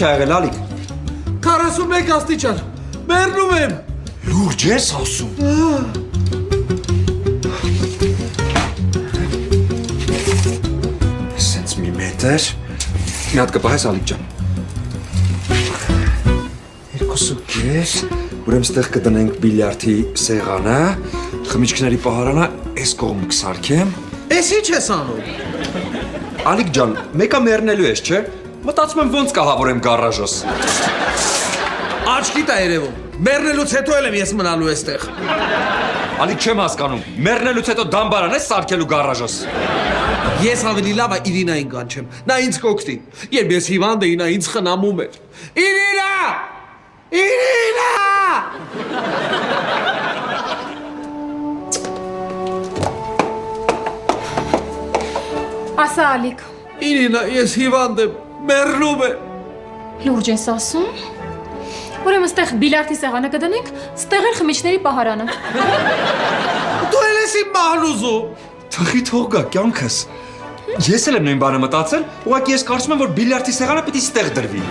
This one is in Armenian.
ա եղել ալիք։ 41 աստիճան։ Մեռնում եմ։ Լուրջ ես ասում։ Սենց մի մետր։ Մի հատ կպահես ալիք ջան։ 2.5 ուրեմն ստեղ կտնենք բիլիարդի սեղանը, խմիչքների պահարանը այս կողմը կսարքեմ։ Էս ինչ ես անում։ Ալիք ջան, մեկը մեռնելու ես, չէ՞։ Մտածում եմ ոնց կահավորեմ գարաժս։ Աչքիդ է երևում։ Մեռնելուց հետո էլ եմ ես մնալու այստեղ։ Ալիք չեմ հասկանում։ Մեռնելուց հետո դամբարան ես սարքելու գարաժս։ Ես ավելի լավ է Իրինային կանչեմ։ Նա ինձ կօգնի։ Երբ ես հիվանդ էի, նա ինձ խնամում էր։ Իրինա! Իրինա! Ասա Ալիք, Իրինա, ես հիվանդ եմ, մեռնում եմ։ լուրջ ես ասում։ Ուրեմն ստեղ բիլիարդի սեղանը կդնենք, ստեղ էլ խմիչքների պահարանը։ Դու էլ ես իմ մահն ուզում։ Թխի թող գա կյանքս։ Ես էլ եմ նույն բանը մտածել, ուղղակի ես կարծում եմ, որ բիլիարդի սեղանը պիտի ստեղ դրվի։